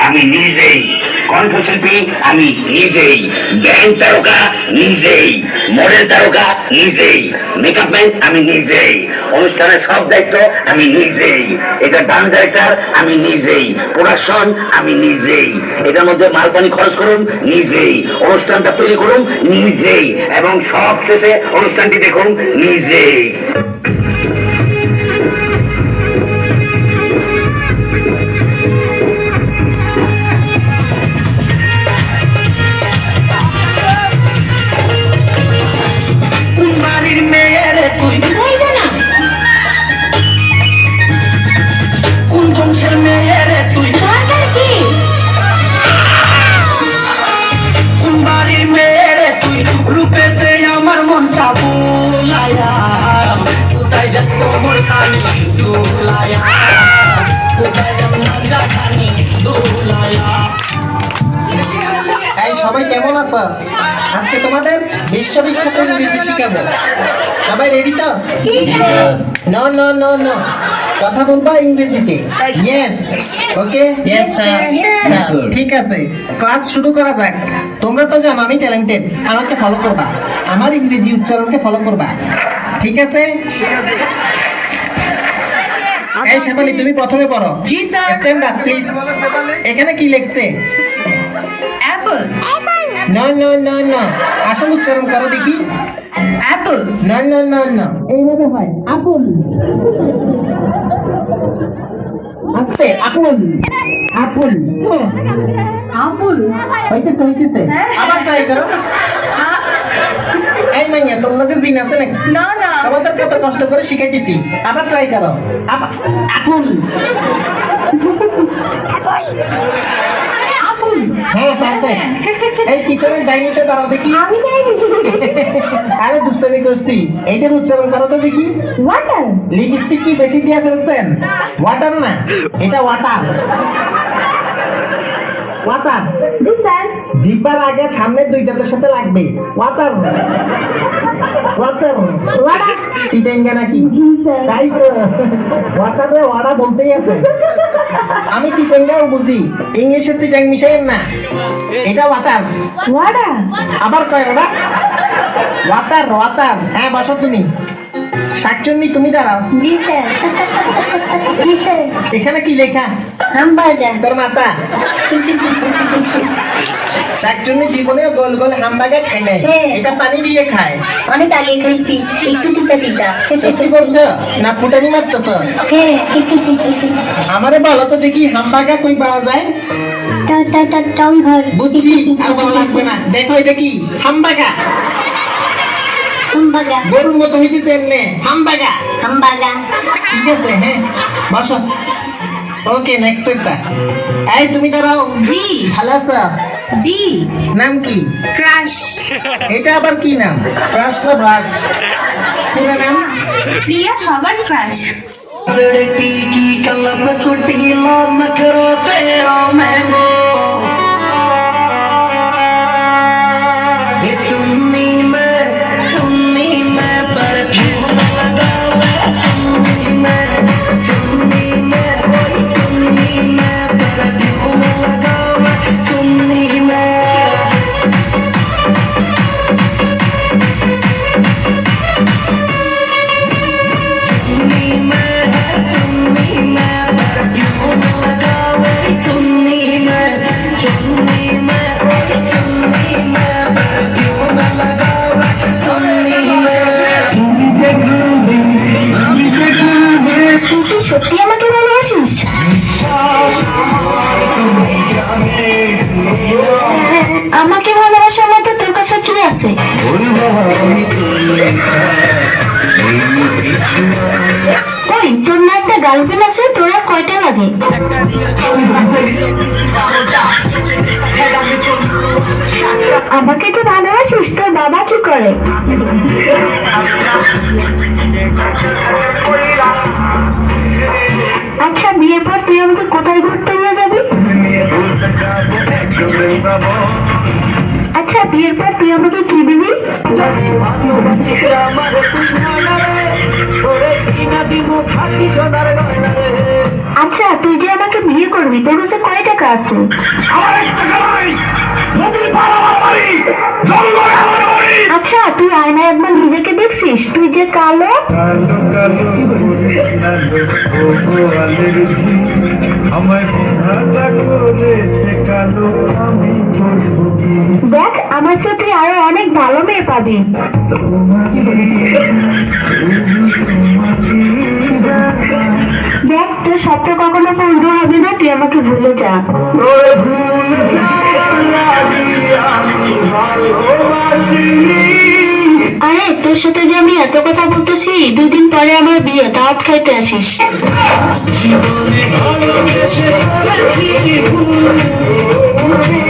আমি নিজেই, কণ্ঠশিল্পী আমি নিজেই, ব্যাংক তারকা নিজেই, মডেল তারকা নিজেই, মেকআপ ম্যান আমি নিজেই, অনুষ্ঠানের সব দায়িত্ব আমি নিজেই, এটা ডান্স ডাইরেক্টর আমি নিজেই, প্রোডাকশন আমি নিজেই, এটার মধ্যে মালপানি খরচ করুন নিজেই, অনুষ্ঠানটা তৈরি করুন নিজেই, এবং সব শেষে অনুষ্ঠানটি দেখুন নিজেই। এই সবাই কেমন আছো? আজকে তোমাদের বিশ্ববিখ্যাত ইংরেজি শিখাবো। সবাই রেডি তো? নো নো নো নো, কথা বলবা ইংরেজিতে। ইয়েস, ওকে, ঠিক আছে, ক্লাস শুরু করা যাক। তোমরা তো জানো আমি ট্যালেন্টেড, আমাকে ফলো করবা, আমার ইংরেজি উচ্চারণকে ফলো করবা, ঠিক আছে? এই শেফালি, তুমি প্রথমে পড়ো। জি স্যার। Stand up please. এখানে কি লেখছে? অ্যাপল। না না না না, আসল উচ্চারণ করো দেখি। অ্যাপল। না না না না, এইভাবে হয় আপেল। আস্তে, আপেল আপেল। আপেল। হইতেছে হইতেছে, আবার ট্রাই করো। এই মাইয়া, তোর লগে জিন আছে নাকি? না না। তোমাদের কত কষ্ট করে শিখাইতেছি, আবার ট্রাই করো। আপেল। আপেল। হ্যাঁ, পারফেক্ট। এই পিছনের ডাইনিটা দাঁড়াও দেখি। আরে দুষ্টামি করছি, এইটার উচ্চারণ করো তো দেখি। ওয়াটার। লিপস্টিক কি বেশি দিয়া ফেলছেন? ওয়াটার না, এটা ওয়াটার। ওয়াটার। জি স্যার। জিপার আগে সামনের দুই দাঁতের সাথে লাগবে। Water water water. সিটেঙ্গা নাকি? জি স্যার। তাই তো, ওয়াটার রে ওয়াটা বলতেই আছে। আমি সিটেঙ্গাও বুঝি, ইংলিশে সিটেং মিশাইয়েন না। এটা ওয়াটার। ওয়াটার। আবার কয় ওরা ওয়াটার ওয়াটার। হ্যাঁ, বসো তুমি। শাকচুন্নি, তুমি দাঁড়াও। জি স্যার। জি স্যার। এখানে কি লেখা? হামবার্গার। তোর মাথা। শাকচুন্নি জীবনেও গোল গোল হামবার্গার খাই নাই, হ্যাঁ। এটা পানি দিয়ে খায়। অনেক আগে খাইছি, একটু তিতা তিতা। সত্যি বলছো না ফুটানি মারতেছ? হ্যাঁ। আমারে বলো তো দেখি, হামবার্গার কই পাওয়া যায়? টং ঘর। বুঝছি, আর বলা লাগবে না। দেখো এটা কি? হামবার্গার। হামবার্গার। গরুর মতো হইতেছে এমনি, হামবার্গার। হামবার্গার। ঠিক আছে, হ্যাঁ, বসো। ওকে, নেক্সট একটা। এই তুমি দাঁড়াও। জি। ভালো আছো? জি। নাম কি? ক্রাশ। এটা আবার কি নাম? ব্রাশ না ব্রাশ? পুরো নাম? প্রিয়া সবার ক্রাশ। चढ़ती की कलम छुट्टी न करो तेरा मैंने ये चुन्नी में परफ्यूम लगा हुआ चुन्नी में कोई चुन्नी में परफ्यूम लगा हुआ चुन्नी में সত্যি আমাকে ভালোবাসিস? আমাকে ভালোবাসার মতো তোর কাছে কি আছে? ওই, তোর না একটা গার্লফ্রেন্ড আছে? তোরা কয়টা লাগে? আমাকে তো ভালোবাসিস, তোর বাবা কি করে? আচ্ছা, বিয়ের পর তুই আমাকে কোথায় ঘুরতে নিয়ে যাবি? আচ্ছা, বিয়ের পর তুই আমাকে কি দিবি? আচ্ছা, তুই যে আমাকে আমাকে বিয়ে করবি? তোর কাছে কয় টাকা আছে? আমার এক টাকা নাই, নদীর পার আমার বাড়ি, জঙ্গলে আমার বাড়ি। আচ্ছা, তুই আয়নায় একবার নিজেকে দেখছিস? তুই যে কালো। কালো কালো গোয়ালের ঝি আমায় বিধাতা করেছে কালো আমি করবো কি দেখ, আমার সাথে আরো অনেক ভালো মেয়ে পাবি। তোমাকে দেখ, তোর স্বপ্ন কখনো পূর্ণ হবে না, তুই আমাকে ভুলে যা। ওরে ভুল আমি ভালোবাসি আরে, তোর সাথে যে আমি এত কথা বলতেছি, 2 দিন পরে আমার বিয়ে, দাওয়াত খাইতে আসিস। জীবনে ভালোবেসে করেছি ভুল, বুঝে